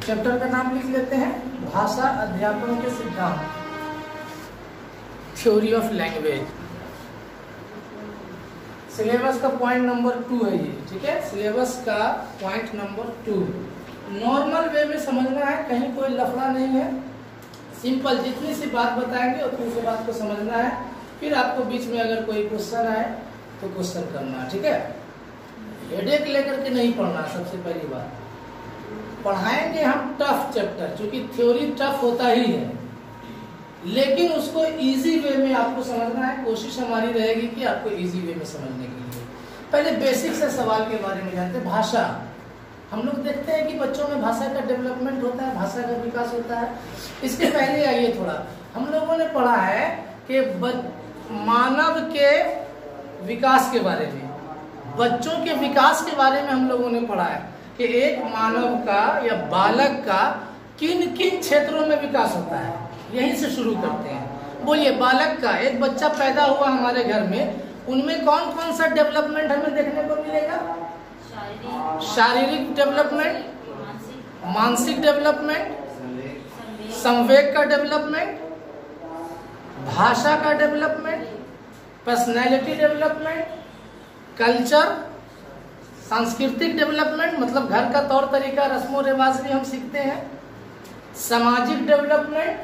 Chapter का नाम लिख लेते हैं, भाषा अध्यापन के सिद्धांत, थ्योरी ऑफ लैंग्वेज। सिलेबस का पॉइंट नंबर 2 है ये, ठीक है। सिलेबस का पॉइंट नंबर 2 नॉर्मल वे में समझना है, कहीं कोई लफड़ा नहीं है, सिंपल जितनी सी बात बताएंगे उतनी सी बात को समझना है। फिर आपको बीच में अगर कोई क्वेश्चन आए तो क्वेश्चन करना, ठीक है। हेडेक लेकर के नहीं पढ़ना, सबसे पहली बात। पढ़ाएंगे हम टफ चैप्टर, क्योंकि थ्योरी टफ होता ही है, लेकिन उसको इजी वे में आपको समझना है। कोशिश हमारी रहेगी कि आपको इजी वे में समझने के लिए। पहले बेसिक से सवाल के बारे में जानते हैं। भाषा, हम लोग देखते हैं कि बच्चों में भाषा का डेवलपमेंट होता है, भाषा का विकास होता है। इसके पहले आइए थोड़ा, हम लोगों ने पढ़ा है कि मानव के विकास के बारे में, बच्चों के विकास के बारे में हम लोगों ने पढ़ा है कि एक मानव का या बालक का किन किन क्षेत्रों में विकास होता है। यहीं से शुरू करते हैं। बोलिए, बालक का, एक बच्चा पैदा हुआ हमारे घर में, उनमें कौन कौन सा डेवलपमेंट हमें देखने को मिलेगा? शारीरिक डेवलपमेंट, मानसिक डेवलपमेंट, संवेग का डेवलपमेंट, भाषा का डेवलपमेंट, पर्सनैलिटी डेवलपमेंट, कल्चर, सांस्कृतिक डेवलपमेंट, मतलब घर का तौर तरीका, रस्मों रिवाज भी हम सीखते हैं। सामाजिक डेवलपमेंट,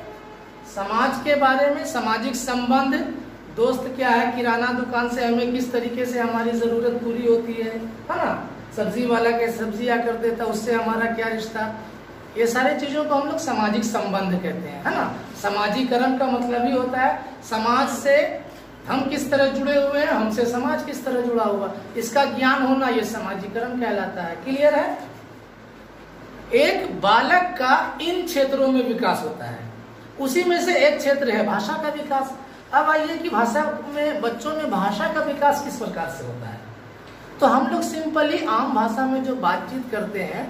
समाज के बारे में, सामाजिक संबंध, दोस्त क्या है, किराना दुकान से हमें किस तरीके से हमारी जरूरत पूरी होती है ना। सब्जी वाला के सब्जी आकर देता, उससे हमारा क्या रिश्ता, ये सारे चीजों को हम लोग सामाजिक संबंध कहते हैं, है ना। समाजीकरण का मतलब ही होता है समाज से हम किस तरह जुड़े हुए हैं, हमसे समाज किस तरह जुड़ा हुआ, इसका ज्ञान होना, ये समाजीकरण कहलाता है। क्लियर है? एक बालक का इन क्षेत्रों में विकास होता है, उसी में से एक क्षेत्र है भाषा का विकास। अब आइए कि भाषा में, बच्चों में भाषा का विकास किस प्रकार से होता है। तो हम लोग सिंपली आम भाषा में जो बातचीत करते हैं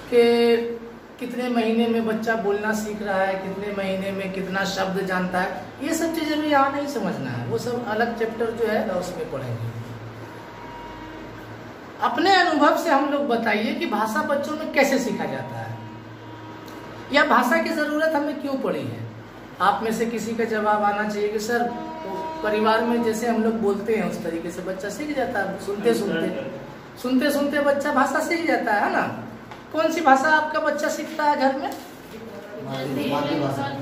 कि कितने महीने में बच्चा बोलना सीख रहा है, कितने महीने में कितना शब्द जानता है, ये सब चीजें भी यहाँ नहीं समझना है, वो सब अलग चैप्टर जो है उसमें पढ़ेंगे। अपने अनुभव से हम लोग बताइए कि भाषा बच्चों में कैसे सीखा जाता है, या भाषा की जरूरत हमें क्यों पड़ी है। आप में से किसी का जवाब आना चाहिए कि सर, परिवार में जैसे हम लोग बोलते हैं उस तरीके से बच्चा सीख जाता है, सुनते सुनते बच्चा भाषा सीख जाता है ना। कौन सी भाषा आपका बच्चा सीखता है घर में?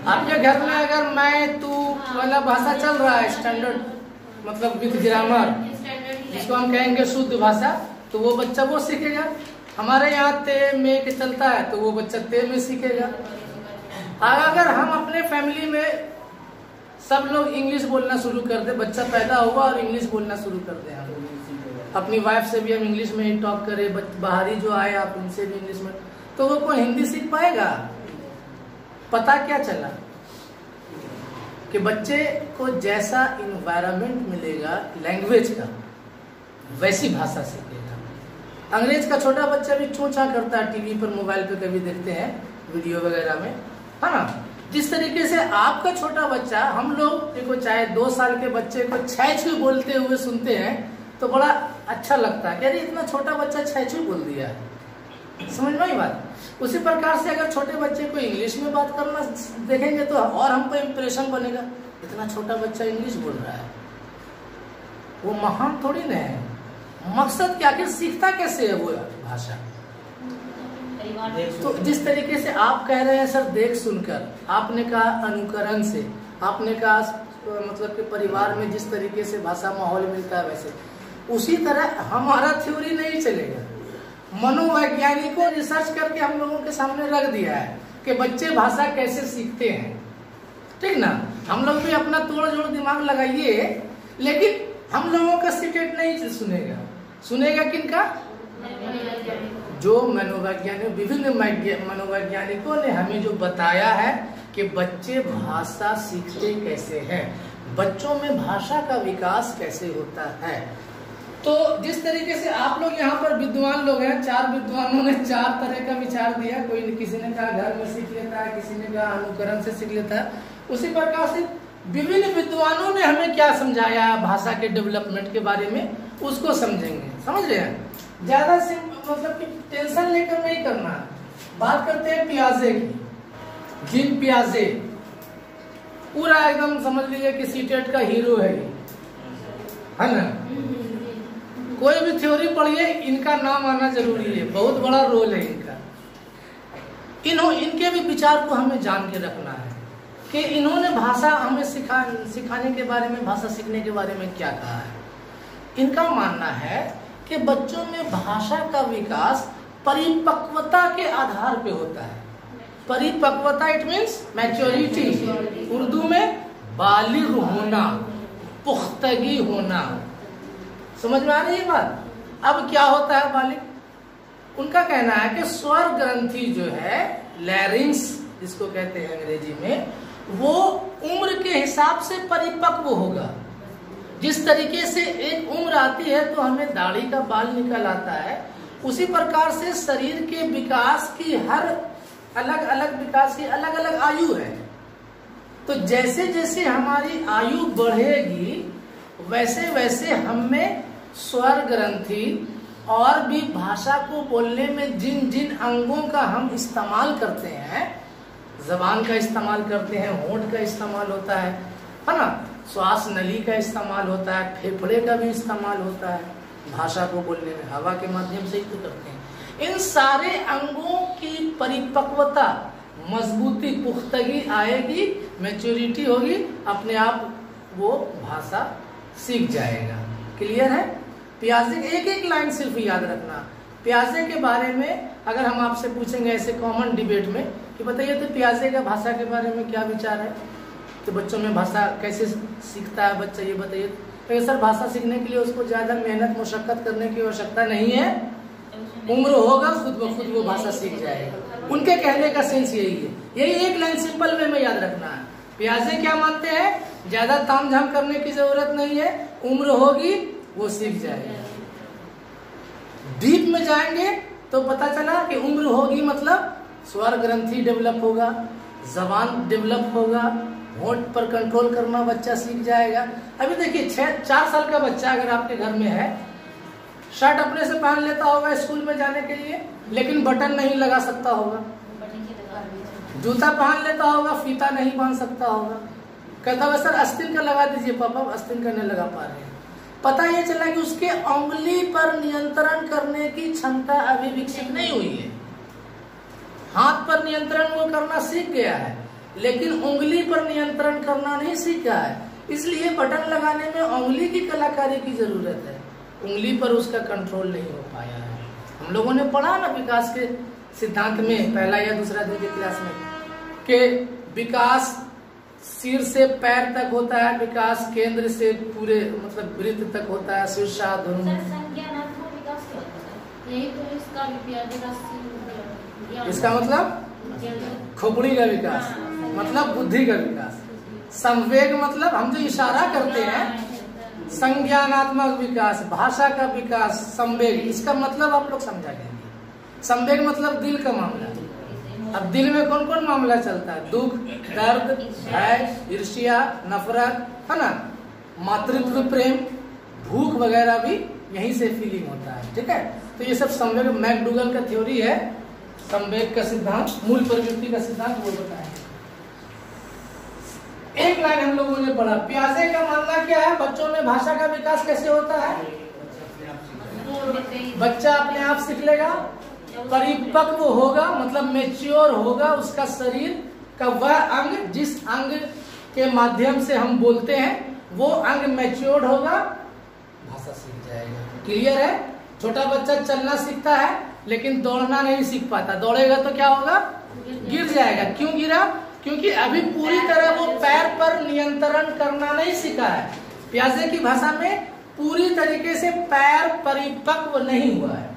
आपके घर में अगर मैं तू वाला भाषा चल रहा है, स्टैंडर्ड मतलब विद ग्रामर, जिसको हम कहेंगे शुद्ध भाषा, तो वो बच्चा वो सीखेगा। हमारे यहाँ ते में के चलता है तो वो बच्चा ते में सीखेगा। अगर हम अपने फैमिली में सब लोग इंग्लिश बोलना शुरू कर दे, बच्चा पैदा हुआ और इंग्लिश बोलना शुरू कर दे, अपनी वाइफ से भी हम इंग्लिश में ही टॉक करें, बाहरी जो आए आप उनसे भी इंग्लिश में, तो वो कोई हिंदी सीख पाएगा? पता क्या चला कि बच्चे को जैसा इन्वायरमेंट मिलेगा लैंग्वेज का, वैसी भाषा सीखेगा। अंग्रेज का छोटा बच्चा भी चूंचा करता है, टीवी पर मोबाइल पे कभी देखते हैं वीडियो वगैरह में, है ना। जिस तरीके से आपका छोटा बच्चा, हम लोग देखो चाहे 2 साल के बच्चे को छैछ बोलते हुए सुनते हैं तो बड़ा अच्छा लगता है कि अरे इतना छोटा बच्चा छैछ बोल दिया है, समझ में आई बात। उसी प्रकार से अगर छोटे बच्चे को इंग्लिश में बात करना देखेंगे तो और हमको इम्प्रेशन बनेगा, इतना छोटा बच्चा इंग्लिश बोल रहा है, वो महान थोड़ी ना है। मकसद क्या, आखिर सीखता कैसे है वो भाषा। तो जिस तरीके से आप कह रहे हैं सर देख सुनकर, आपने कहा अनुकरण से, आपने कहा मतलब कि परिवार में जिस तरीके से भाषा माहौल मिलता है वैसे, उसी तरह हमारा थ्योरी नहीं चलेगा। मनोवैज्ञानिकों रिसर्च करके हम लोगों के सामने रख दिया है कि बच्चे भाषा कैसे सीखते हैं, ठीक ना। हम लोग भी अपना तोड़ जोड़ दिमाग लगाइए, लेकिन हम लोगों का सीक्रेट नहीं सुनेगा। सुनेगा किनका? जो मनोवैज्ञानिक, विभिन्न मनोवैज्ञानिकों ने हमें जो बताया है कि बच्चे भाषा सीखते कैसे हैं, बच्चों में भाषा का विकास कैसे होता है। तो जिस तरीके से आप लोग यहाँ पर विद्वान लोग हैं, 4 विद्वानों ने 4 तरह का विचार दिया। कोई किसी ने कहा घर में सीख लेता है, किसी ने कहा अनुकरण से सीख लेता है। उसी प्रकार से विभिन्न विद्वानों ने हमें क्या समझाया भाषा के डेवलपमेंट के बारे में, उसको समझेंगे। समझ रहे हैं? ज्यादा मतलब कि टेंशन लेकर नहीं करना, बात करते हैं पियाजे की। जीन पियाजे पूरा एकदम समझ लीजिए कि सीटेट का हीरो है ये, है ना। कोई भी थ्योरी पढ़िए इनका नाम आना जरूरी है, बहुत बड़ा रोल है इनका। इनके भी विचार को हमें जान के रखना है कि इन्होंने भाषा हमें सिखाने के बारे में, भाषा सीखने के बारे में क्या कहा है। इनका मानना है कि बच्चों में भाषा का विकास परिपक्वता के आधार पे होता है। परिपक्वता इट मीन्स मैच्योरिटी, उर्दू में बालिग होना, पुख्तगी होना। समझ में आ रही है बात। अब क्या होता है बालिग? उनका कहना है कि स्वर ग्रंथि जो है, लैरिंग्स जिसको कहते हैं अंग्रेजी में, वो उम्र के हिसाब से परिपक्व होगा। जिस तरीके से एक उम्र आती है तो हमें दाढ़ी का बाल निकल आता है, उसी प्रकार से शरीर के विकास की हर अलग अलग विकास की अलग अलग आयु है। तो जैसे जैसे हमारी आयु बढ़ेगी वैसे वैसे हमें स्वर ग्रंथि और भी भाषा को बोलने में जिन जिन अंगों का हम इस्तेमाल करते हैं, जबान का इस्तेमाल करते हैं, होंठ का इस्तेमाल होता है ना, श्वास नली का इस्तेमाल होता है, फेफड़े का भी इस्तेमाल होता है भाषा को बोलने में, हवा के माध्यम से ही तो करते हैं। इन सारे अंगों की परिपक्वता, मजबूती, पुख्तगी आएगी, मैच्योरिटी होगी, अपने आप वो भाषा सीख जाएगा। क्लियर है? पियाजे एक एक लाइन सिर्फ याद रखना। पियाजे के बारे में अगर हम आपसे पूछेंगे ऐसे कॉमन डिबेट में कि बताइए तो पियाजे का भाषा के बारे में क्या विचार है, तो बच्चों में भाषा कैसे सीखता है बच्चा, ये बताइए। तो सर भाषा सीखने के लिए उसको ज्यादा मेहनत मुशक्कत करने की आवश्यकता नहीं है, उम्र होगा खुद ब खुद वो भाषा सीख जाएगा। उनके कहने का सेंस यही है। यही एक लाइन सिंपल वे में याद रखना है। पियाजे क्या मानते हैं? ज्यादा तामझाम करने की जरूरत नहीं है, उम्र होगी वो सीख जाएगा। डीप में जाएंगे तो पता चला कि उम्र होगी मतलब स्वर ग्रंथि डेवलप होगा, जबान डेवलप होगा, होंठ पर कंट्रोल करना बच्चा सीख जाएगा। अभी देखिए 4 साल का बच्चा अगर आपके घर में है, शर्ट अपने से पहन लेता होगा स्कूल में जाने के लिए, लेकिन बटन नहीं लगा सकता होगा, जूता पहन लेता होगा, फीता नहीं बांध सकता होगा। कहता होगा सर आस्तीन का लगा दीजिए पापा, आस्तीन का नहीं लगा पा रहे हैं। पता ये चला कि उसके उंगली पर नियंत्रण करने की क्षमता अभी विकसित नहीं हुई है। हाथ पर नियंत्रण वो करना सीख गया है, लेकिन उंगली पर नियंत्रण करना नहीं सीखा है। इसलिए बटन लगाने में उंगली की कलाकारी की जरूरत है, उंगली पर उसका कंट्रोल नहीं हो पाया है। हम लोगों ने पढ़ा ना विकास के सिद्धांत में, पहला या दूसरा दिन की क्लास में, कि विकास सिर से पैर तक होता है, विकास केंद्र से पूरे मतलब वृत्त तक होता है, शीर्षाधुन। इसका मतलब खोपड़ी का विकास, मतलब बुद्धि का विकास। संवेग मतलब हम जो इशारा करते हैं, संज्ञानात्मक विकास, भाषा का विकास, संवेग, इसका मतलब आप लोग समझा लेंगे। संवेग मतलब दिल का मामला। अब दिल में कौन कौन मामला चलता है? दुख, दर्द, भय, ईर्ष्या, नफरत, है ना, मातृत्व प्रेम, भूख वगैरह भी यहीं से फीलिंग होता है। ठीक है, तो ये सब संवेग, मैकडूगल का थ्योरी है, संवेग का सिद्धांत, मूल प्रवृत्ति का सिद्धांत वो बताया। एक लाइन हम लोगों ने पढ़ा। पियाजे का मानना क्या है? बच्चों में भाषा का विकास कैसे होता है? बच्चा अपने आप सीख लेगा, परिपक्व होगा मतलब मेच्योर होगा, उसका शरीर का वह अंग जिस अंग के माध्यम से हम बोलते हैं वो अंग मैच्योर्ड होगा, भाषा सीख जाएगा। क्लियर है? छोटा बच्चा चलना सीखता है लेकिन दौड़ना नहीं सीख पाता, दौड़ेगा तो क्या होगा? गिर जाएगा। क्यों गिरा? क्योंकि अभी पूरी तरह वो पैर पर नियंत्रण करना नहीं सीखा है। पियाजे की भाषा में पूरी तरीके से पैर परिपक्व नहीं हुआ है।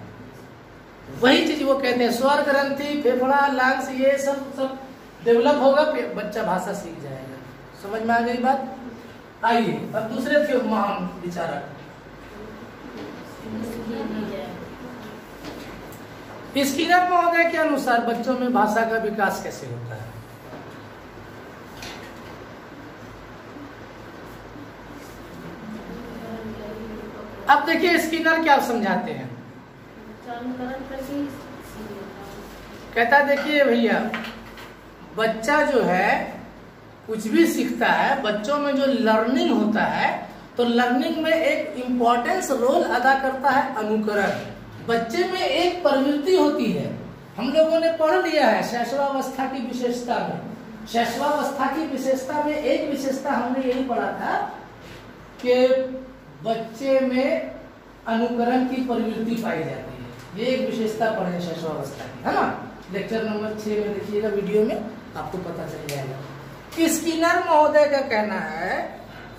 वही चीज वो कहते हैं, स्वर ग्रंथि, फेफड़ा, लंग्स, ये सब डेवलप होगा, बच्चा भाषा सीख जाएगा। समझ में आ गई बात? आइए अब दूसरे थे महान विचारक। स्किनर महोदय के अनुसार बच्चों में भाषा का विकास कैसे होता है? अब देखिए स्किनर क्या समझाते हैं। कहता देखिए भैया, बच्चा जो है कुछ भी सीखता है, बच्चों में जो लर्निंग होता है तो लर्निंग में एक इम्पोर्टेंस रोल अदा करता है अनुकरण। बच्चे में एक प्रवृत्ति होती है, हम लोगों ने पढ़ लिया है शैशवावस्था की विशेषता में। शैशवावस्था की विशेषता में एक विशेषता हमने यही पढ़ा था कि बच्चे में अनुकरण की प्रवृत्ति पाई जाती है। ये एक विशेषता पढ़े शैशवावस्था की, है ना। लेक्चर नंबर 6 में देखिएगा, वीडियो में आपको पता चल जाएगा। स्किनर महोदय का कहना है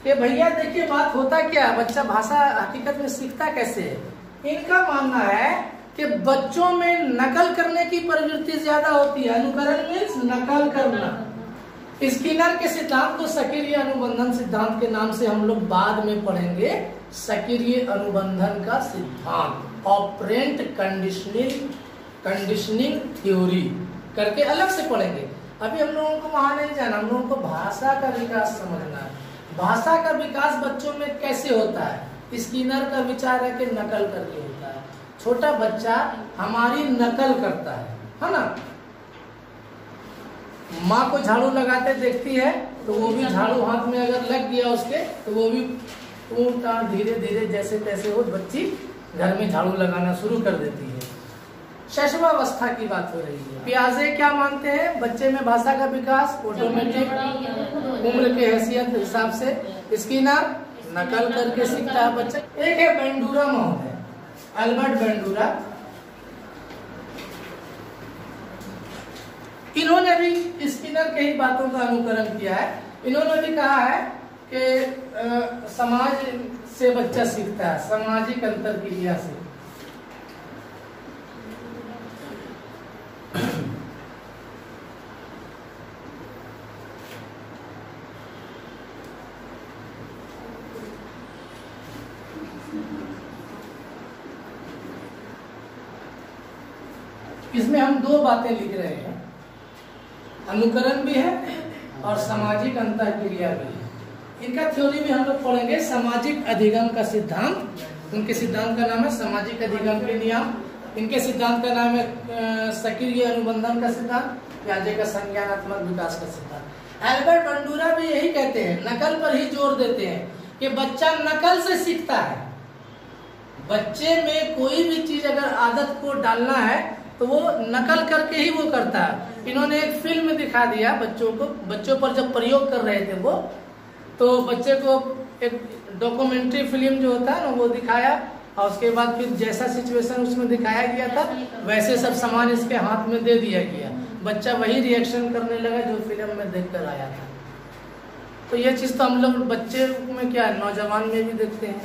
कि भैया देखिए बात होता क्या, बच्चा भाषा हकीकत में सीखता कैसे है। इनका मानना है कि बच्चों में नकल करने की प्रवृत्ति ज्यादा होती है। अनुकरण मीन्स नकल करना। स्किनर के सिद्धांत को सक्रिय अनुबंधन सिद्धांत के नाम से हम लोग बाद में पढ़ेंगे। सक्रिय अनुबंधन का सिद्धांत, ऑपरेंट कंडीशनिंग थ्योरी करके अलग से पढ़ेंगे। अभी हम लोगों को वहां नहीं जाना, हम लोगों को भाषा का विकास समझना है। भाषा का विकास बच्चों में कैसे होता है। स्किनर का विचार है कि नकल करके होता है। छोटा बच्चा हमारी नकल करता है ना। माँ को झाड़ू लगाते देखती है तो वो भी झाड़ू हाथ में अगर लग गया उसके तो वो भी धीरे धीरे जैसे तैसे वो बच्ची घर में झाड़ू लगाना शुरू कर देती है। शैशवावस्था की बात हो रही है। पियाजे क्या मानते हैं, बच्चे में भाषा का विकास ऑटोमेटिक उम्र के हैसियत हिसाब से। स्किनर नकल करके सीखता है बच्चा। एक है बेंडूरा महोदय, अल्बर्ट बेंडूरा। इन्होंने भी स्किनर के ही बातों का अनुकरण किया है। इन्होंने भी कहा है कि समाज से बच्चा सीखता है, सामाजिक अंतर क्रिया से। इसमें हम दो बातें लिख रहे हैं, अनुकरण भी है और सामाजिक अंतर क्रिया भी है। इनका थ्योरी भी हम लोग पढ़ेंगे। सामाजिक अधिगम का सिद्धांत, उनके सिद्धांत का नाम है सामाजिक अधिगम के नियम। इनके सिद्धांत का नाम है सक्रिय अनुबंधन का सिद्धांत, पियाजे का संज्ञानात्मक विकास का सिद्धांत। अल्बर्ट बेंडूरा भी यही कहते हैं, नकल पर ही जोर देते हैं कि बच्चा नकल से सीखता है। बच्चे में कोई भी चीज अगर आदत को डालना है तो वो नकल करके ही वो करता है। इन्होंने एक फिल्म दिखा दिया बच्चों को, बच्चों पर जब प्रयोग कर रहे थे वो, तो बच्चे को एक डॉक्यूमेंट्री फिल्म जो होता है ना वो दिखाया, और उसके बाद फिर जैसा सिचुएशन उसमें दिखाया गया था वैसे सब सामान इसके हाथ में दे दिया गया। बच्चा वही रिएक्शन करने लगा जो फिल्म में देख कर आया था। तो ये चीज तो हम लोग बच्चे में क्या नौजवान में भी देखते हैं,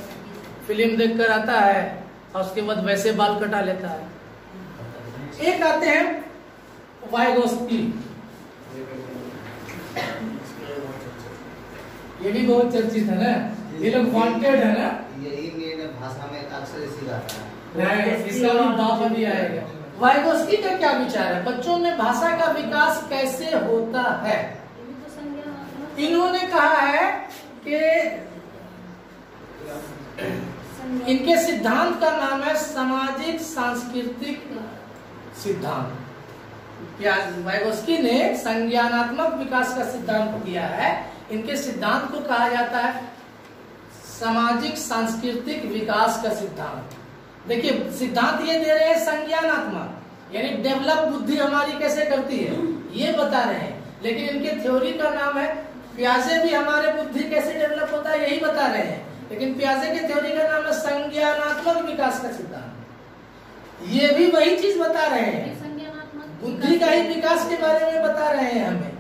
फिल्म देख कर आता है और उसके बाद वैसे बाल कटा लेता है। एक आते हैं वाइगोस्की, ये भी बहुत चर्चित है ना, ये लोग वांटेड है ना। यही मेन भाषा में अक्सर इसी आता है, इसका भी दाव भी आएगा। वाइगोस्की का क्या विचार है, बच्चों में भाषा का विकास कैसे होता है। इन्होंने कहा है कि इनके सिद्धांत का नाम है सामाजिक सांस्कृतिक सिद्धांत। वाइगोस्की ने संज्ञानात्मक विकास का सिद्धांत दिया है। इनके सिद्धांत को कहा जाता है सामाजिक सांस्कृतिक विकास का सिद्धांत। देखिए सिद्धांत ये दे रहे हैं संज्ञानात्मक, यानी डेवलप बुद्धि हमारी कैसे करती है ये बता रहे हैं, लेकिन इनके थ्योरी का नाम है पियाजे भी हमारे बुद्धि कैसे डेवलप होता है यही बता रहे हैं, लेकिन पियाजे के थ्योरी का नाम है संज्ञानात्मक विकास का सिद्धांत। ये भी वही चीज बता रहे हैं, बुद्धि का ही विकास के बारे में बता रहे हैं हमें,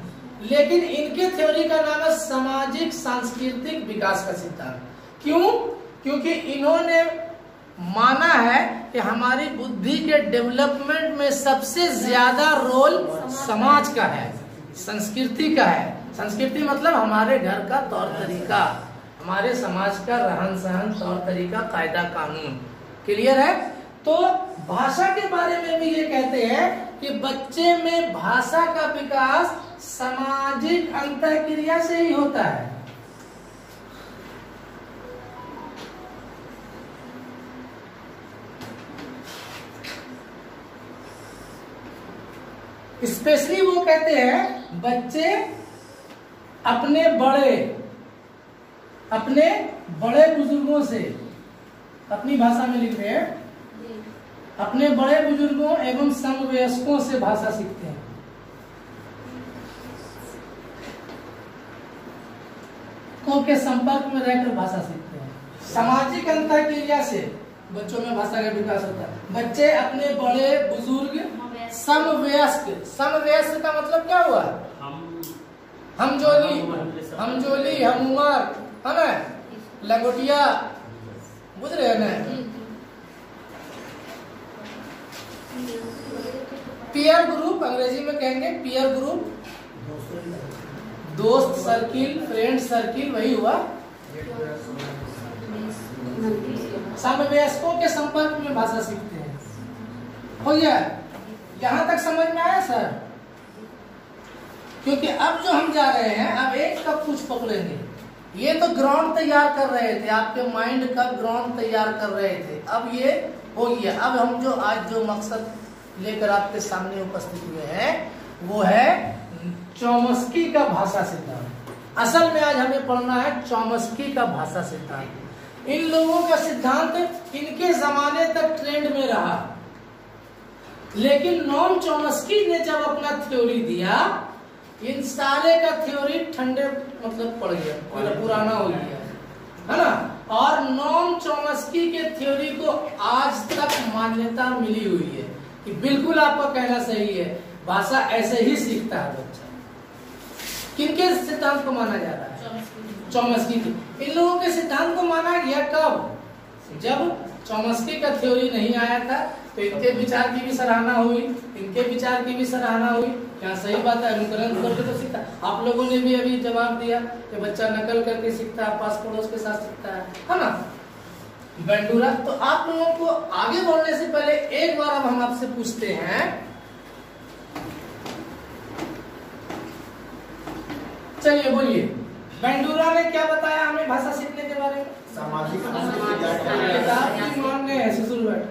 लेकिन इनके थ्योरी का नाम है सामाजिक सांस्कृतिक विकास का सिद्धांत। क्यों? क्योंकि इन्होंने माना है कि हमारी बुद्धि के डेवलपमेंट में सबसे ज्यादा रोल समाज का है, संस्कृति का है। संस्कृति मतलब हमारे घर का तौर तरीका, हमारे समाज का रहन सहन तौर तरीका, कायदा कानून। क्लियर है? तो भाषा के बारे में भी ये कहते हैं कि बच्चे में भाषा का विकास सामाजिक अंतःक्रिया से ही होता है। स्पेशली वो कहते हैं बच्चे अपने बड़े बुजुर्गों से, अपनी भाषा में लिख रहे हैं, अपने बड़े बुजुर्गों एवं समवयस्कों से भाषा सीखते हैं। के संपर्क में रहकर भाषा सीखते हैं। सामाजिक अंतःक्रिया से बच्चों में भाषा का विकास होता है। बच्चे अपने बड़े बुजुर्ग समवयस्क, समवयस्क का मतलब क्या हुआ? हमजोली, हम उमर, है ना, लंगोटिया, बुझ रहे हैं ना। पीयर ग्रुप, अंग्रेजी में कहेंगे पीयर ग्रुप, दोस्त सर्किल, फ्रेंड सर्किल, वही हुआ। समवयस्कों के संपर्क में भाषा सीखते हैं। हो गया, यहाँ तक समझ में आया सर? क्योंकि अब जो हम जा रहे हैं, अब एक का कुछ पकड़ेंगे। ये तो ग्राउंड तैयार कर रहे थे, आपके माइंड का ग्राउंड तैयार कर रहे थे। अब ये हो गया। अब हम जो आज जो मकसद लेकर आपके सामने उपस्थित हुए हैं वो है चॉम्स्की का भाषा सिद्धांत। असल में आज हमें पढ़ना है चॉम्स्की का भाषा सिद्धांत। इन लोगों का सिद्धांत इनके जमाने तक ट्रेंड में रहा, लेकिन नॉम चॉम्स्की ने जब अपना थ्योरी दिया, इन सारे का थ्योरी ठंडे मतलब पड़ गया, पुराना हो गया, है ना। और नॉम चॉम्स्की के थ्योरी को आज तक मान्यता मिली हुई है कि बिल्कुल आपका कहना सही है, भाषा ऐसे ही सीखता है बच्चा। किनके सिद्धांत को माना जा रहा है? चॉम्स्की की। इन लोगों के सिद्धांत को माना गया कब? जब चॉम्स्की का थ्योरी नहीं आया था, तो इनके विचार की भी सराहना हुई, इनके विचार की भी सराहना हुई। क्या सही बात है, अनुकरण करके तो सीखता। आप लोगों ने भी अभी जवाब दिया कि बच्चा नकल करके सीखता है, पास पड़ोस के साथ सीखता है ना। बंडूरा। तो आप लोगों को आगे बढ़ने से पहले एक बार अब हम आपसे पूछते हैं, चलिए बोलिए, बंडूरा ने क्या बताया हमें भाषा सीखने के बारे में? सामाजिक किताब की मांगने है ससुर बैठ,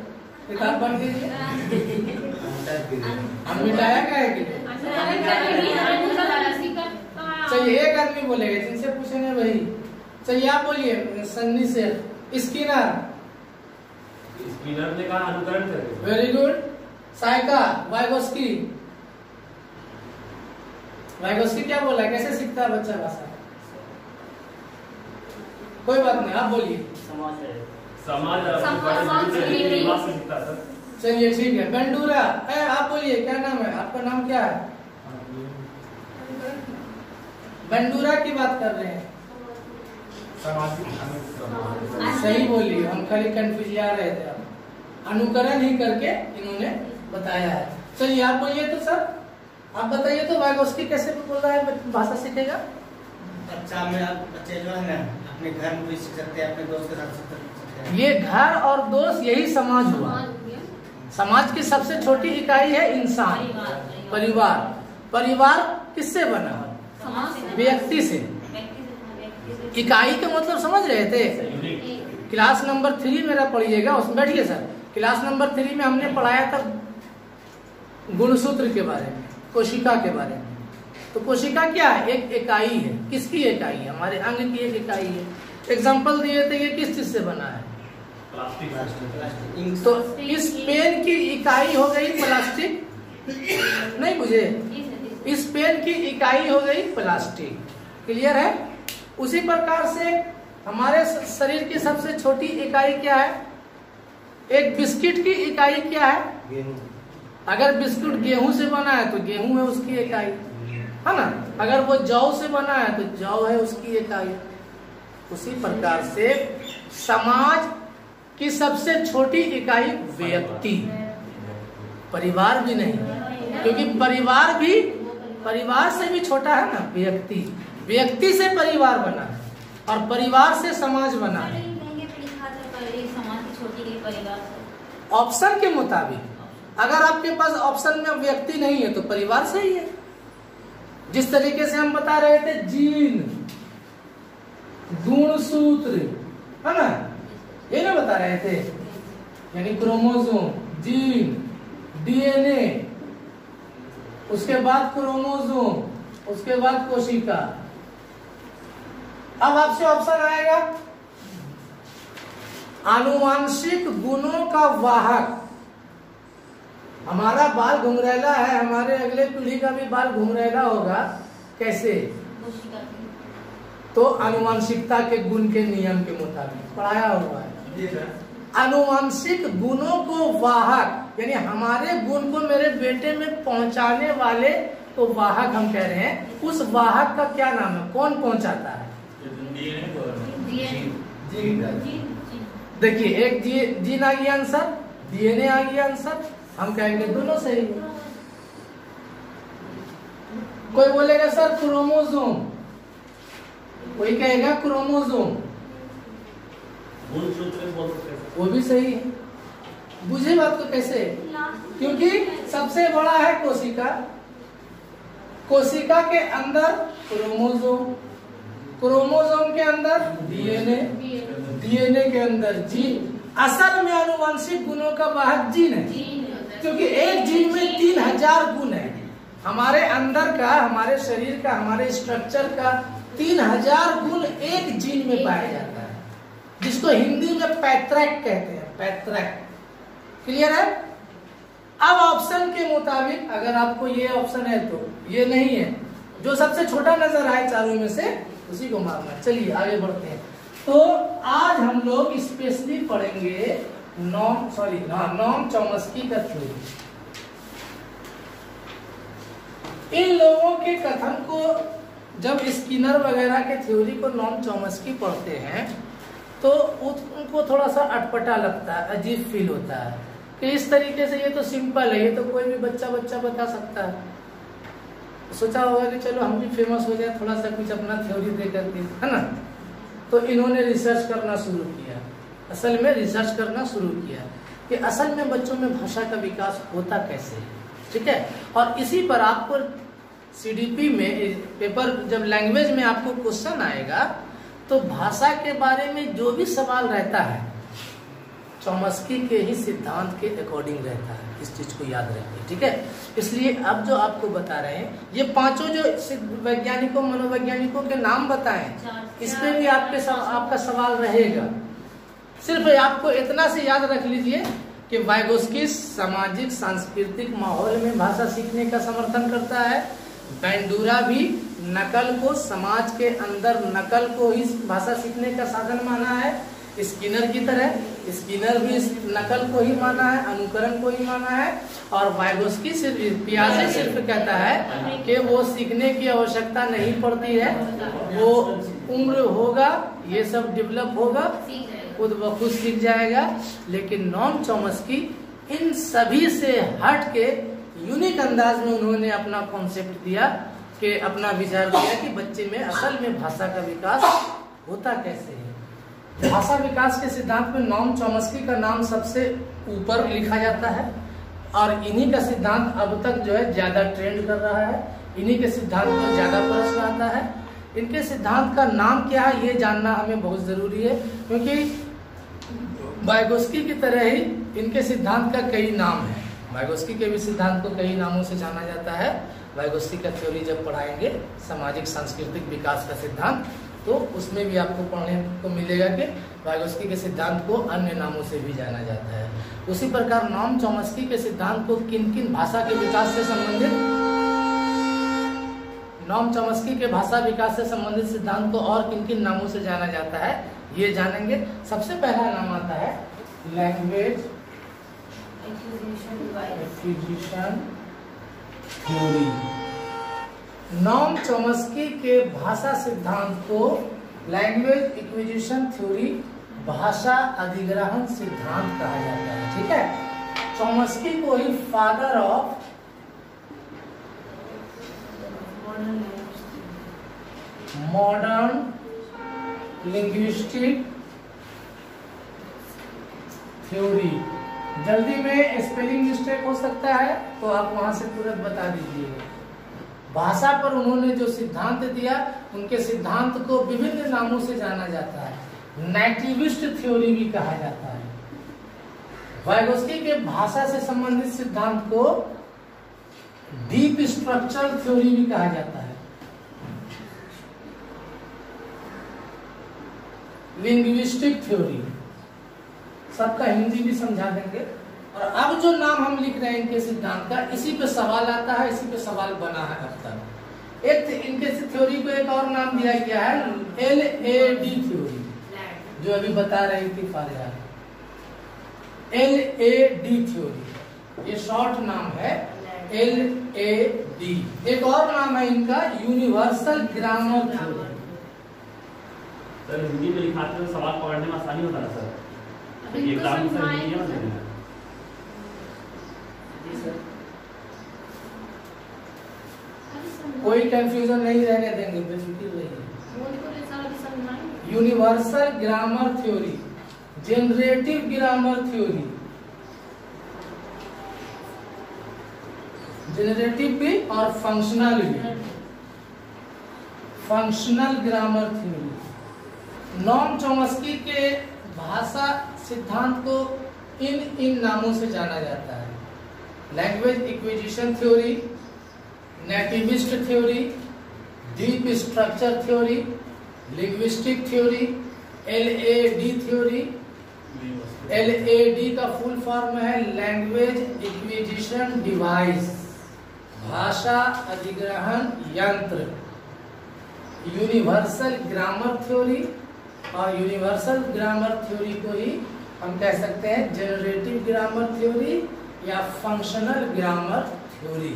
किताब पढ़ लीजिए। हम मिटाया क्या है कि? चलिए एक आदमी बोलेगा, जिनसे पूछेंगे वही। चलिए आप बोलिए सन्नी से। स्किनर ने कहा अनुकरण करें। Very good. Saika, Vygotsky, Vygotsky क्या बोला, कैसे सीखता है बच्चा भाषा? कोई बात नहीं, आप बोलिए। चलिए ठीक है। बंडूरा, आप बोलिए क्या नाम है आपका? नाम क्या है? बंडूरा की बात कर रहे हैं। सही बोलिए, हम खाली कंफ्यूज आ रहे थे। अनुकरण ही करके इन्होंने बताया है। चलिए आप बोलिए तो सर, आप बताइए तो वाइगोस्की कैसे बोल रहा है भाषा सीखेगा? बच्चा में बच्चे जो है ना अपने घर में भी सीख सकते हैं, अपने दोस्त के साथ सीख सकते हैं। ये घर और दोस्त यही समाज हुआ। समाज की सबसे छोटी इकाई है इंसान, परिवार। परिवार किससे बना? व्यक्ति से। इकाई का मतलब समझ रहे थे? क्लास नंबर 3 मेरा पढ़िएगा, उसमें बैठिए सर। क्लास नंबर 3 में हमने पढ़ाया था गुणसूत्र के बारे में, कोशिका के बारे में। तो कोशिका क्या है? एक इकाई है। किसकी इकाई है? हमारे अंग की एक इकाई है। एग्जाम्पल दिए थे, ये किस चीज से बना है? प्लास्टिक। तो इस पेन की इकाई हो गई प्लास्टिक, नहीं बुझे? इस पेन की इकाई हो गई प्लास्टिक। क्लियर है? उसी प्रकार से हमारे शरीर की सबसे छोटी इकाई क्या है? एक बिस्किट की इकाई क्या है? गेहूं। अगर बिस्कुट गेहूं से बना है तो गेहूं है उसकी इकाई, है ना। अगर वो जौ से बना है तो जौ है उसकी इकाई। उसी प्रकार से समाज की सबसे छोटी इकाई व्यक्ति, परिवार भी नहीं, क्योंकि परिवार से भी छोटा है ना व्यक्ति। व्यक्ति से परिवार बना है और परिवार से समाज बना है। ऑप्शन के मुताबिक, अगर आपके पास ऑप्शन में व्यक्ति नहीं है तो परिवार से ही है। जिस तरीके से हम बता रहे थे जीन, गुणसूत्र, है ना, ये ना बता रहे थे, यानी क्रोमोसोम, जीन, डीएनए, उसके बाद क्रोमोसोम, उसके बाद कोशिका। अब आपसे ऑप्शन आएगा आनुवांशिक गुणों का वाहक। हमारा बाल घुंघरैला है, हमारे अगले पीढ़ी का भी बाल घुंघरैला होगा, कैसे? तो आनुवांशिकता के गुण के नियम के मुताबिक पढ़ाया हुआ है। आनुवांशिक गुणों को वाहक, यानी हमारे गुण को मेरे बेटे में पहुंचाने वाले तो वाहक हम कह रहे हैं। उस वाहक का क्या नाम है, कौन पहुंचाता है? देखिए, एक जीन आ गया आंसर, डीएनए आ गया आंसर, हम कहेंगे दोनों सही है। कोई बोलेगा सर क्रोमोसोम, कोई कहेगा क्रोमोसोम, वो भी सही है। बुझे बात को कैसे? क्योंकि सबसे बड़ा है कोशिका, कोशिका के अंदर क्रोमोसोम, क्रोमोसोम के अंदर डीएनए, डीएनए के अंदर जीन। असल में आनुवंशिक गुणों का वाहक जीन है, क्योंकि एक जीन में 3000 गुण है। हमारे अंदर का, हमारे शरीर का, हमारे स्ट्रक्चर का 3000 गुण एक जीन में पाया जाता है, जिसको हिंदी में पैतृक कहते हैं, पैतृक। क्लियर है? अब ऑप्शन के मुताबिक अगर आपको ये ऑप्शन है तो ये नहीं है, जो सबसे छोटा नजर आए चारों में से उसी को मारना। चलिए आगे बढ़ते हैं। तो आज हम लोग स्पेशली पढ़ेंगे नॉर्म चॉम्स्की का थ्योरी। इन लोगों के कथन को जब स्किनर वगैरह के थ्योरी को नॉर्म चॉम्स्की पढ़ते हैं तो उनको थोड़ा सा अटपटा लगता है, अजीब फील होता है कि इस तरीके से ये तो सिंपल है, ये तो कोई भी बच्चा बता सकता है। सोचा होगा कि चलो हम भी फेमस हो जाए, थोड़ा सा कुछ अपना थ्योरी दे करके, है ना। तो इन्होंने रिसर्च करना शुरू किया, असल में रिसर्च करना शुरू किया कि असल में बच्चों में भाषा का विकास होता कैसे है। ठीक है, और इसी पर आपको सीडीपी में पेपर जब लैंग्वेज में आपको क्वेश्चन आएगा तो भाषा के बारे में जो भी सवाल रहता है चॉम्स्की के ही सिद्धांत के अकॉर्डिंग रहता है, इस चीज को याद रखिए। ठीक है, इसलिए अब जो आपको बता रहे हैं ये पांचों जो वैज्ञानिकों मनोवैज्ञानिकों के नाम बताएं, इस पे भी आपका सवाल रहेगा। सिर्फ आपको इतना से याद रख लीजिए कि वाइगोस्की सामाजिक सांस्कृतिक माहौल में भाषा सीखने का समर्थन करता है। बैंडूरा भी नकल को, समाज के अंदर नकल को ही भाषा सीखने का साधन माना है। स्किनर की तरह स्किनर भी नकल को ही माना है, अनुकरण को ही माना है। और वाइगोस्की पियाजे सिर्फ कहता है कि वो सीखने की आवश्यकता नहीं पड़ती है, वो उम्र होगा, ये सब डेवलप होगा, खुद ब खुद सीख जाएगा। लेकिन नॉर्म चॉम्स्की इन सभी से हट के यूनिक अंदाज में उन्होंने अपना कॉन्सेप्ट दिया, कि अपना विचार दिया कि बच्चे में असल में भाषा का विकास होता कैसे है। भाषा विकास के सिद्धांत में नॉर्म चॉम्स्की का नाम सबसे ऊपर लिखा जाता है और इन्हीं का सिद्धांत अब तक जो है ज्यादा ट्रेंड कर रहा है, इन्हीं के सिद्धांत पर ज्यादा प्रश्न आता है। इनके सिद्धांत का नाम क्या है ये जानना हमें बहुत जरूरी है, क्योंकि वाइगोस्की की तरह ही इनके सिद्धांत का कई नाम है। वाइगोस्की के भी सिद्धांत को कई नामों से जाना जाता है। वाइगोस्की का थ्योरी जब पढ़ाएंगे सामाजिक सांस्कृतिक विकास का सिद्धांत, तो उसमें भी आपको पढ़ने को मिलेगा कि वाइगोस्की के सिद्धांत को अन्य नामों से भी जाना जाता है। उसी प्रकार नॉर्म चॉम्स्की के सिद्धांत को किन किन भाषा के विकास से संबंधित, नॉर्म चॉम्स्की के भाषा विकास से संबंधित सिद्धांत को और किन किन नामों से जाना जाता है ये जानेंगे। सबसे पहला नाम आता है language acquisition theory. Norm Chomsky के भाषा सिद्धांत को लैंग्वेज एक्विजिशन थ्योरी, भाषा अधिग्रहण सिद्धांत कहा जाता है। ठीक है, चॉम्स्की को ही father of modern linguistic theory. जल्दी में स्पेलिंग मिस्टेक हो सकता है तो आप वहां से तुरंत बता दीजिएगा। भाषा पर उन्होंने जो सिद्धांत दिया, उनके सिद्धांत को विभिन्न नामों से जाना जाता है। नेटिविस्ट थ्योरी भी कहा जाता है। वाइगोस्की के भाषा से संबंधित सिद्धांत को डीप स्ट्रक्चर थ्योरी भी कहा जाता है, लिंग्विस्टिक थ्योरी, सबका हिंदी भी समझा देंगे। और अब जो नाम हम लिख रहे हैं इनके सिद्धांत का, इसी पे सवाल आता है, इसी पे सवाल बना है अब तक। एक इनके थ्योरी को एक और नाम दिया गया है LAD थ्योरी, जो अभी बता रही थी फारिया, LAD थ्योरी, ये शॉर्ट नाम है LAD। एक और नाम है इनका universal grammar theory. Sir Hindi में लिखा तो सवाल पकड़ने में आसानी होता है सर, एग्जाम में सर हिंदी में देना। कोई कंफ्यूजन नहीं रहने देंगे, बेफिक्र रहिए। Universal grammar theory, generative grammar theory, generative भी और फंक्शनल भी, functional grammar theory. Noam Chomsky के भाषा सिद्धांत को इन नामों से जाना जाता है: language acquisition theory, nativist theory, deep structure theory, linguistic theory, LAD theory. LAD का फुल फॉर्म है लैंग्वेज एक्विजिशन डिवाइस, भाषा अधिग्रहण यंत्र। यूनिवर्सल ग्रामर थ्योरी, और यूनिवर्सल ग्रामर थ्योरी को ही हम कह सकते हैं जनरेटिव ग्रामर थ्योरी या फंक्शनल ग्रामर थ्योरी।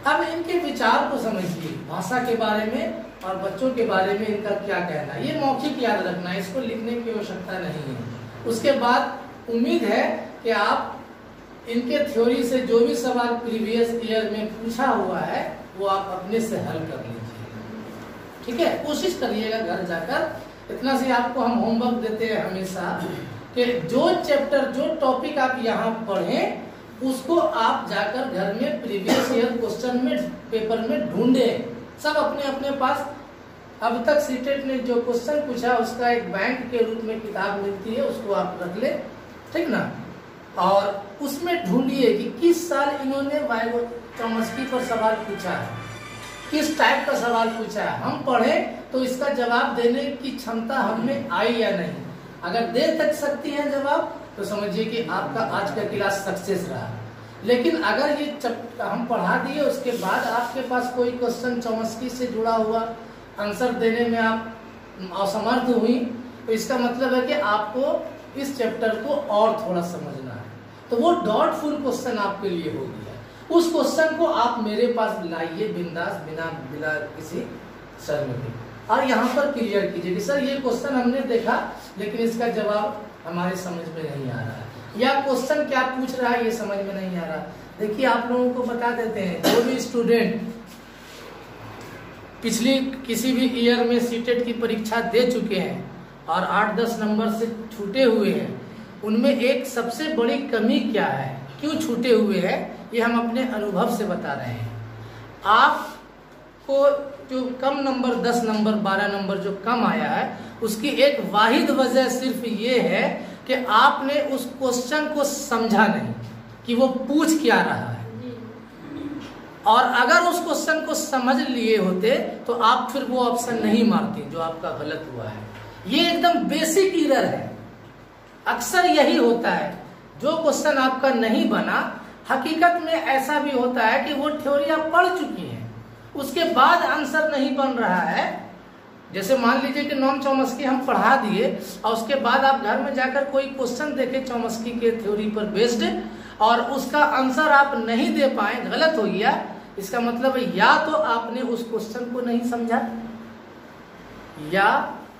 अब इनके विचार को समझिए भाषा के बारे में और बच्चों के बारे में इनका क्या कहना है। ये मौखिक याद रखना है, इसको लिखने की आवश्यकता नहीं है। उसके बाद उम्मीद है कि आप इनके थ्योरी से जो भी सवाल प्रीवियस ईयर में पूछा हुआ है वो आप अपने से हल कर लीजिए, ठीक है। कोशिश करिएगा घर जाकर, इतना से आपको हम होमवर्क देते हैं हमेशा कि जो चैप्टर जो टॉपिक आप यहाँ पढ़ें उसको आप जाकर घर में प्रीवियस ईयर क्वेश्चन में पेपर में ढूंढें। सब अपने अपने पास अब तक सीटेट ने जो क्वेश्चन पूछा उसका एक बैंक के रूप में किताब मिलती है, उसको आप रख ले, ठीक ना। और उसमें ढूंढिए कि किस साल इन्होंने चॉम्स्की पर सवाल पूछा है, किस टाइप का सवाल पूछा है। हम पढ़ें तो इसका जवाब देने की क्षमता हमें आई या नहीं। अगर दे तक सकती है जवाब तो समझिए कि आपका आज का क्लास सक्सेस रहा। लेकिन अगर ये हम पढ़ा दिए उसके बाद आपके पास कोई क्वेश्चन चॉम्स्की से जुड़ा हुआ आंसर देने में आप असमर्थ हुई तो इसका मतलब है कि आपको इस चैप्टर को और थोड़ा समझना है। तो वो डाउटफुल क्वेश्चन आपके लिए हो गया। उस क्वेश्चन को आप मेरे पास लाइए बिंदास, बिना किसी शर्म के, और यहाँ पर क्लियर कीजिए कि सर ये क्वेश्चन हमने देखा लेकिन इसका जवाब हमारे समझ में नहीं आ रहा है, या क्वेश्चन क्या पूछ रहा है ये समझ में नहीं आ रहा। देखिए आप लोगों को बता देते हैं, जो भी स्टूडेंट पिछली किसी भी ईयर में सीटेट की परीक्षा दे चुके हैं और 8-10 नंबर से छूटे हुए हैं, उनमें एक सबसे बड़ी कमी क्या है, क्यों छूटे हुए हैं, ये हम अपने अनुभव से बता रहे हैं। आपको जो कम नंबर 10 नंबर 12 नंबर जो कम आया है उसकी एक वाहिद वजह सिर्फ ये है कि आपने उस क्वेश्चन को समझा नहीं कि वो पूछ क्या रहा है। और अगर उस क्वेश्चन को समझ लिए होते तो आप फिर वो ऑप्शन नहीं मारते जो आपका गलत हुआ है। ये एकदम बेसिक एरर है, अक्सर यही होता है। जो क्वेश्चन आपका नहीं बना, हकीकत में ऐसा भी होता है कि वो थ्योरी आप पढ़ चुकी हैं, उसके बाद आंसर नहीं बन रहा है। जैसे मान लीजिए कि नॉम चॉम्स्की हम पढ़ा दिए और उसके बाद आप घर में जाकर कोई क्वेश्चन देखे चॉम्स्की के थ्योरी पर बेस्ड और उसका आंसर आप नहीं दे पाए, गलत हो गया, इसका मतलब है या तो आपने उस क्वेश्चन को नहीं समझा या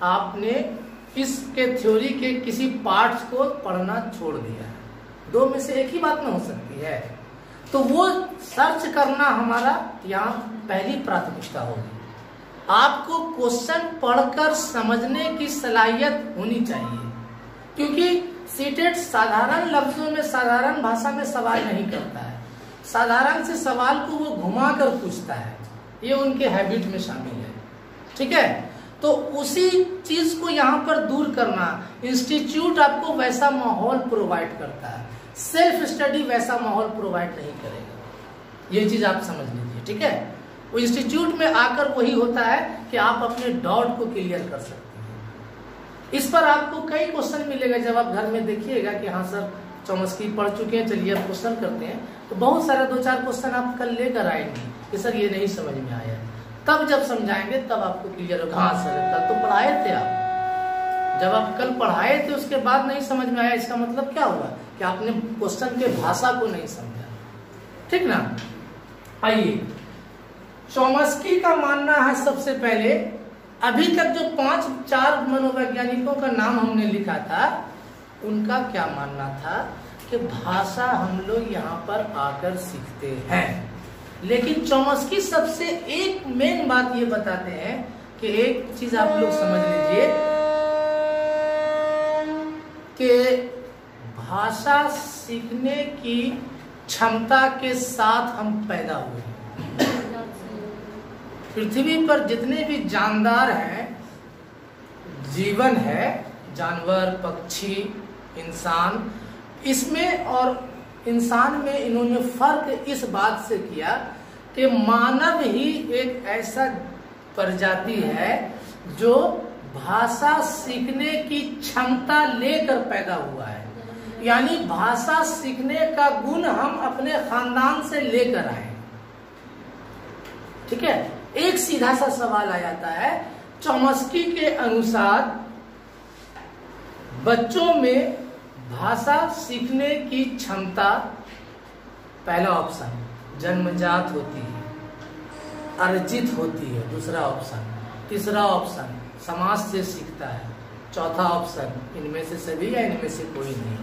आपने इसके थ्योरी के किसी पार्ट्स को पढ़ना छोड़ दिया। दो में से एक ही बात ना हो सकती है। तो वो सर्च करना हमारा यहाँ पहली प्राथमिकता होगी। आपको क्वेश्चन पढ़कर समझने की सलाहियत होनी चाहिए, क्योंकि सीटेट साधारण लफ्जों में साधारण भाषा में सवाल नहीं करता है, साधारण से सवाल को वो घुमा कर पूछता है, ये उनके हैबिट में शामिल है, ठीक है। तो उसी चीज को यहाँ पर दूर करना, इंस्टीट्यूट आपको वैसा माहौल प्रोवाइड करता है, सेल्फ स्टडी वैसा माहौल प्रोवाइड नहीं करेगा। ये चीज आप समझ लीजिए, ठीक है। वो इंस्टीट्यूट में आकर वही होता है कि आप अपने डाउट को क्लियर कर सकते हैं। इस पर आपको कई क्वेश्चन मिलेगा जब आप घर में देखिएगा कि हाँ सर चौमस्की पढ़ चुके हैं, चलिए अब क्वेश्चन करते हैं, तो बहुत सारे 2-4 क्वेश्चन आप कल लेकर आएंगे कि सर ये नहीं समझ में आया। तब जब समझाएंगे तब आपको क्लियर होगा, हाँ सर कल तो पढ़ाए थे आप, जब आप कल पढ़ाए थे उसके बाद नहीं समझ में आया, इसका मतलब क्या हुआ कि आपने क्वेश्चन के भाषा को नहीं समझा, ठीक ना। आइए, चौमस्की का मानना है सबसे पहले, अभी तक जो 5-4 मनोवैज्ञानिकों का नाम हमने लिखा था उनका क्या मानना था कि भाषा हम लोग यहाँ पर आकर सीखते हैं, लेकिन चौमस्की सबसे एक मेन बात ये बताते हैं कि एक चीज आप लोग समझ लीजिए कि भाषा सीखने की क्षमता के साथ हम पैदा हुए हैं। पृथ्वी पर जितने भी जानदार हैं, जीवन है, जानवर, पक्षी, इंसान, इसमें और इंसान में इन्होंने फर्क इस बात से किया कि मानव ही एक ऐसा प्रजाति है जो भाषा सीखने की क्षमता लेकर पैदा हुआ है, यानी भाषा सीखने का गुण हम अपने खानदान से लेकर आए, ठीक है। एक सीधा सा सवाल आ जाता है, चौमस्की के अनुसार बच्चों में भाषा सीखने की क्षमता, पहला ऑप्शन जन्मजात होती है, अर्जित होती है, दूसरा ऑप्शन, तीसरा ऑप्शन समाज से सीखता है, चौथा ऑप्शन इनमें से सभी या इनमें से कोई नहीं।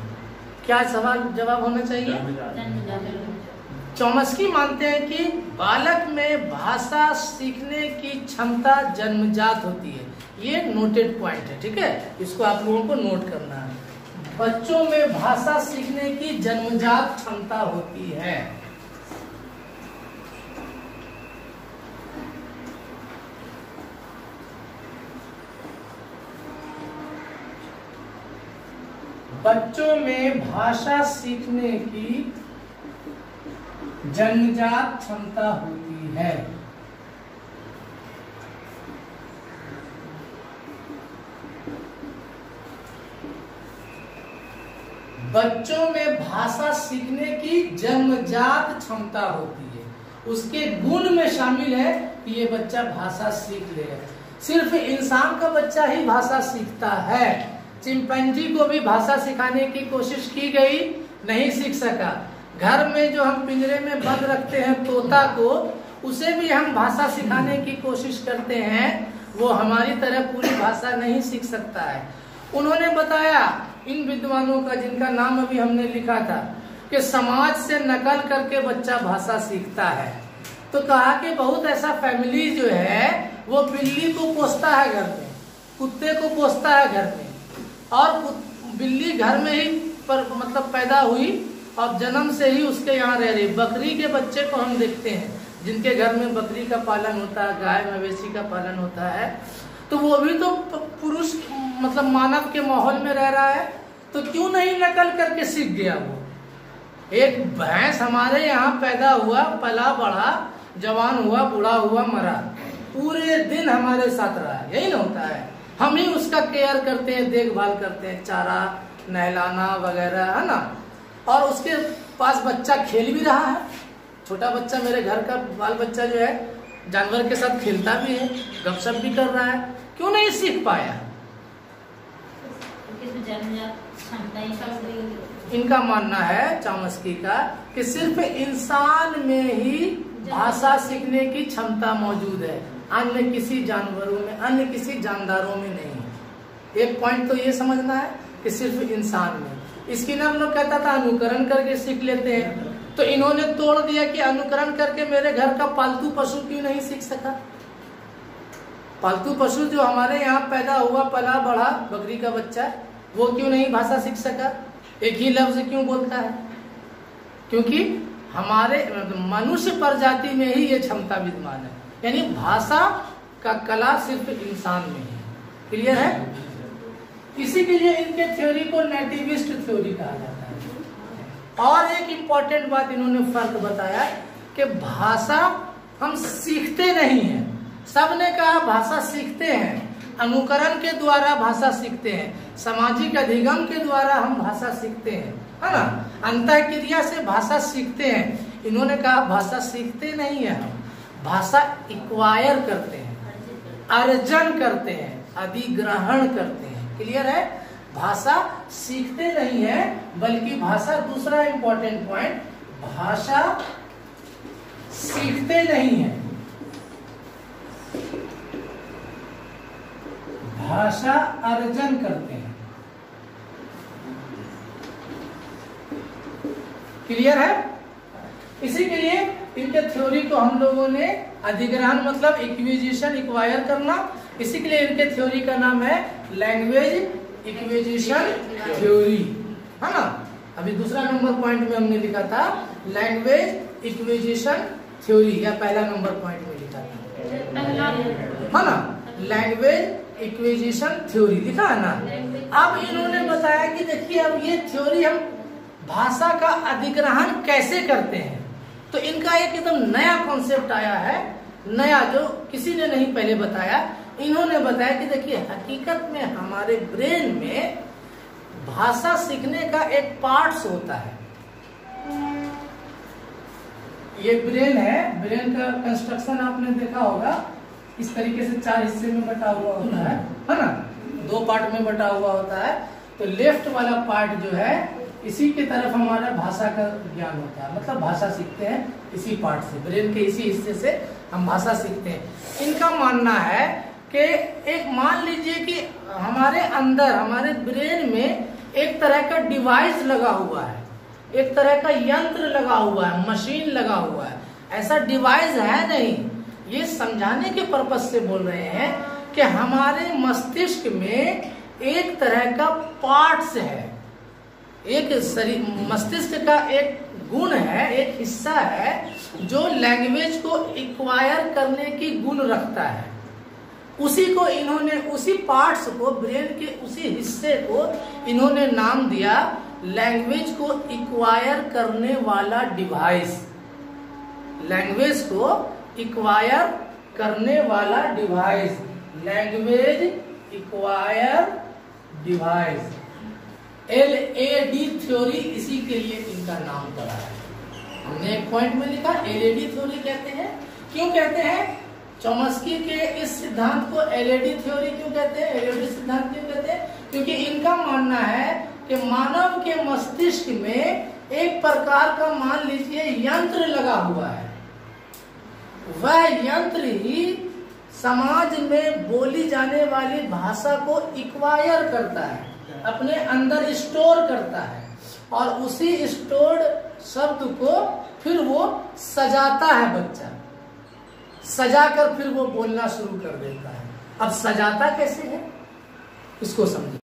क्या सवाल जवाब होना चाहिए? चौमस्की मानते हैं कि बालक में भाषा सीखने की क्षमता जन्मजात होती है, ये नोटेड पॉइंट है, ठीक है, इसको आप लोगों को नोट करना है। बच्चों में भाषा सीखने की जन्मजात क्षमता होती है। बच्चों में भाषा सीखने की जन्मजात क्षमता होती है। बच्चों में भाषा सीखने की जन्मजात क्षमता होती है, उसके गुण में शामिल है कि ये बच्चा भाषा सीख लेगा। सिर्फ इंसान का बच्चा ही भाषा सीखता है, चिंपैंजी को भी भाषा सिखाने की कोशिश की गई, नहीं सीख सका। घर में जो हम पिंजरे में बंद रखते हैं तोता को, उसे भी हम भाषा सिखाने की कोशिश करते हैं, वो हमारी तरह पूरी भाषा नहीं सीख सकता है। उन्होंने बताया इन विद्वानों का, जिनका नाम अभी हमने लिखा था, कि समाज से नकल करके बच्चा भाषा सीखता है। तो कहा कि बहुत ऐसा फैमिली जो है वो बिल्ली को पोसता है घर में, कुत्ते को पोसता है घर में, और बिल्ली घर में ही मतलब पैदा हुई और जन्म से ही उसके यहाँ रह रही। बकरी के बच्चे को हम देखते हैं जिनके घर में बकरी का पालन होता है, गाय मवेशी का पालन होता है, तो वो भी तो पुरुष मतलब मानव के माहौल में रह रहा है, तो क्यों नहीं नकल करके सीख गया वो। एक भैंस हमारे यहाँ पैदा हुआ, पला बढ़ा, जवान हुआ, बूढ़ा हुआ, मरा, पूरे दिन हमारे साथ रहा, यही ना होता है। हम ही उसका केयर करते हैं, देखभाल करते हैं, चारा नहलाना वगैरह, है ना। और उसके पास बच्चा खेल भी रहा है, छोटा बच्चा, मेरे घर का बाल बच्चा जो है जानवर के साथ खेलता भी है, गपशप भी कर रहा है, क्यों नहीं सीख पाया? इनका मानना है चौमस्की का कि सिर्फ इंसान में ही भाषा सीखने की क्षमता मौजूद है, अन्य किसी जानवरों में, अन्य किसी जानदारों में नहीं। एक पॉइंट तो ये समझना है कि सिर्फ इंसान में। इसकी नाम लोग कहता था अनुकरण करके सीख लेते हैं, तो इन्होंने तोड़ दिया कि अनुकरण करके मेरे घर का पालतू पशु क्यों नहीं सीख सका। पालतू पशु जो हमारे यहाँ पैदा हुआ, पला बढ़ा, बकरी का बच्चा, वो क्यों नहीं भाषा सीख सका, एक ही लफ्ज क्यों बोलता है? क्योंकि हमारे मनुष्य प्रजाति में ही ये क्षमता विद्यमान है, यानी भाषा का कला सिर्फ इंसान में है। क्लियर है? इसी के लिए इनके थ्योरी को नेटिविस्ट थ्योरी कहा जाता है। और एक इम्पॉर्टेंट बात इन्होंने फर्क बताया कि भाषा हम सीखते नहीं हैं। सबने कहा भाषा सीखते हैं, अनुकरण के द्वारा भाषा सीखते हैं, सामाजिक अधिगम के द्वारा हम भाषा सीखते हैं, है ना, अंतःक्रिया से भाषा सीखते हैं। इन्होंने कहा भाषा सीखते नहीं है, हम भाषा एक्वायर करते हैं, अर्जन करते हैं, अधिग्रहण करते हैं। क्लियर है? भाषा सीखते नहीं है, बल्कि भाषा, दूसरा इंपॉर्टेंट पॉइंट, भाषा सीखते नहीं है, भाषा अर्जन करते हैं। क्लियर है? इसी के लिए इनके थ्योरी को हम लोगों ने, अधिग्रहण मतलब एक्विजिशन, एक्वायर करना, इसी के लिए इनके थ्योरी का नाम है लैंग्वेज एक्विजिशन थ्योरी, है ना। अभी दूसरा नंबर पॉइंट में हमने लिखा था लैंग्वेज एक्विजिशन थ्योरी, या पहला नंबर पॉइंट में लिखा था, है ना, लैंग्वेज एक्विजिशन थ्योरी लिखा है ना। अब इन्होंने बताया कि देखिए अब ये थ्योरी हम भाषा का अधिग्रहण कैसे करते हैं। तो इनका एक एकदम नया कॉन्सेप्ट आया है, नया, जो किसी ने नहीं पहले बताया। इन्होंने बताया कि देखिए हकीकत में हमारे ब्रेन में भाषा सीखने का एक पार्ट्स होता है। ये ब्रेन है, ब्रेन का कंस्ट्रक्शन आपने देखा होगा, इस तरीके से 4 हिस्से में बटा हुआ होता है ना, 2 पार्ट में बटा हुआ होता है। तो लेफ्ट वाला पार्ट जो है, इसी की तरफ हमारा भाषा का ज्ञान होता है, मतलब भाषा सीखते हैं इसी पार्ट से, ब्रेन के इसी हिस्से से हम भाषा सीखते हैं। इनका मानना है कि एक, मान लीजिए कि हमारे अंदर, हमारे ब्रेन में एक तरह का डिवाइस लगा हुआ है, एक तरह का यंत्र लगा हुआ है, मशीन लगा हुआ है। ऐसा डिवाइस है नहीं, ये समझाने के पर्पज से बोल रहे हैं कि हमारे मस्तिष्क में एक तरह का पार्ट्स है, एक शरीर, मस्तिष्क का एक गुण है, एक हिस्सा है जो लैंग्वेज को एक्वायर करने की गुण रखता है। उसी को इन्होंने, उसी पार्ट्स को, ब्रेन के उसी हिस्से को इन्होंने नाम दिया लैंग्वेज को एक्वायर करने वाला डिवाइस। लैंग्वेज को एक्वायर करने वाला device, language acquire device, LAD theory, इसी के लिए इनका नाम पड़ा है। हमने एक पॉइंट में लिखा LAD थ्योरी कहते हैं। क्यों कहते हैं? चॉम्स्की के इस सिद्धांत को LAD थ्योरी क्यों कहते हैं, LAD सिद्धांत क्यों कहते हैं? क्योंकि इनका मानना है कि मानव के मस्तिष्क में एक प्रकार का, मान लीजिए, यंत्र लगा हुआ है। वह यंत्र ही समाज में बोली जाने वाली भाषा को एक्वायर करता है, अपने अंदर स्टोर करता है, और उसी स्टोर्ड शब्द को फिर वो सजाता है। बच्चा सजाकर फिर वो बोलना शुरू कर देता है। अब सजाता कैसे है, इसको समझिए।